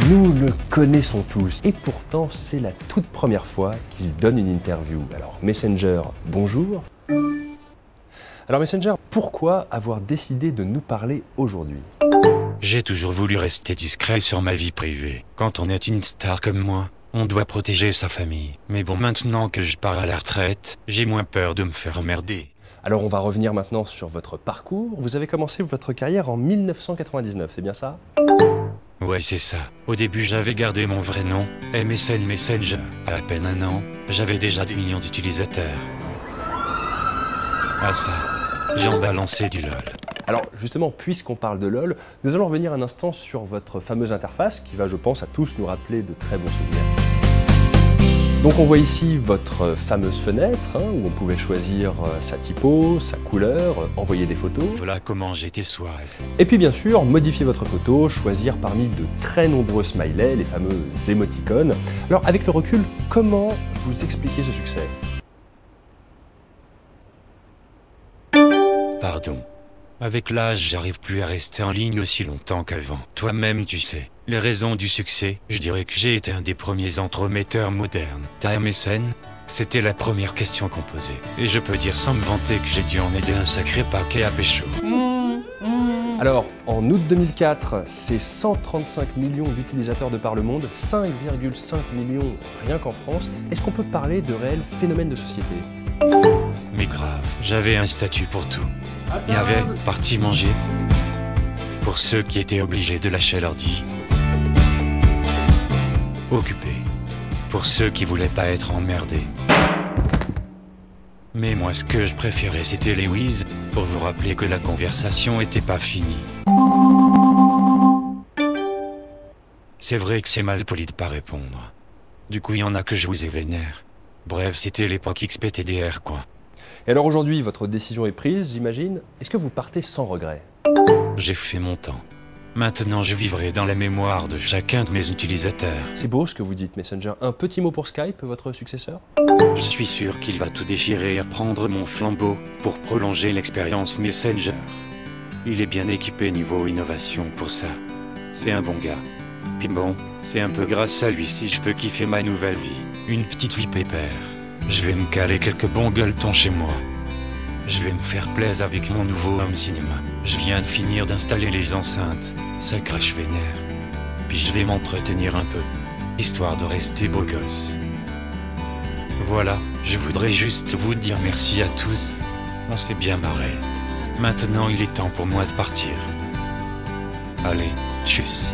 Nous le connaissons tous et pourtant c'est la toute première fois qu'il donne une interview. Alors Messenger, bonjour. Alors Messenger, pourquoi avoir décidé de nous parler aujourd'hui? J'ai toujours voulu rester discret sur ma vie privée. Quand on est une star comme moi, on doit protéger sa famille. Mais bon, maintenant que je pars à la retraite, j'ai moins peur de me faire emmerder. Alors on va revenir maintenant sur votre parcours. Vous avez commencé votre carrière en 1999, c'est bien ça? Ouais, c'est ça. Au début, j'avais gardé mon vrai nom, MSN Messenger. À peine un an, j'avais déjà des millions d'utilisateurs. Ah ça, j'en balançais du lol. Alors justement, puisqu'on parle de LOL, nous allons revenir un instant sur votre fameuse interface qui va, je pense, à tous nous rappeler de très bons souvenirs. Donc on voit ici votre fameuse fenêtre, où on pouvait choisir sa typo, sa couleur, envoyer des photos. Voilà comment j'étais soirée. Et puis bien sûr, modifier votre photo, choisir parmi de très nombreux smileys, les fameux émoticônes. Alors avec le recul, comment vous expliquez ce succès? Pardon. Avec l'âge, j'arrive plus à rester en ligne aussi longtemps qu'avant. Toi-même, tu sais. Les raisons du succès, je dirais que j'ai été un des premiers entremetteurs modernes. Ta MSN, c'était la première question qu'on posait. Et je peux dire sans me vanter que j'ai dû en aider un sacré paquet à pécho. Alors, en août 2004, c'est 135 millions d'utilisateurs de par le monde, 5,5 millions rien qu'en France. Est-ce qu'on peut parler de réel phénomène de société? Mais grave, j'avais un statut pour tout. Il y avait partie manger, pour ceux qui étaient obligés de lâcher l'ordi. Occupé, pour ceux qui voulaient pas être emmerdés. Mais moi ce que je préférais c'était les whiz, pour vous rappeler que la conversation était pas finie. C'est vrai que c'est mal poli de pas répondre. Du coup il y en a que je vous ai vénère. Bref, c'était l'époque XPTDR quoi. Et alors aujourd'hui, votre décision est prise, j'imagine. Est-ce que vous partez sans regret? J'ai fait mon temps. Maintenant, je vivrai dans la mémoire de chacun de mes utilisateurs. C'est beau ce que vous dites, Messenger. Un petit mot pour Skype, votre successeur? Je suis sûr qu'il va tout déchirer et prendre mon flambeau pour prolonger l'expérience Messenger. Il est bien équipé niveau innovation pour ça. C'est un bon gars. Puis bon, c'est un peu grâce à lui si je peux kiffer ma nouvelle vie. Une petite vie pépère. Je vais me caler quelques bons gueuletons chez moi. Je vais me faire plaisir avec mon nouveau home cinéma. Je viens de finir d'installer les enceintes. Ça crache vénère. Puis je vais m'entretenir un peu, histoire de rester beau gosse. Voilà, je voudrais juste vous dire merci à tous. On s'est bien marré. Maintenant il est temps pour moi de partir. Allez, tchuss.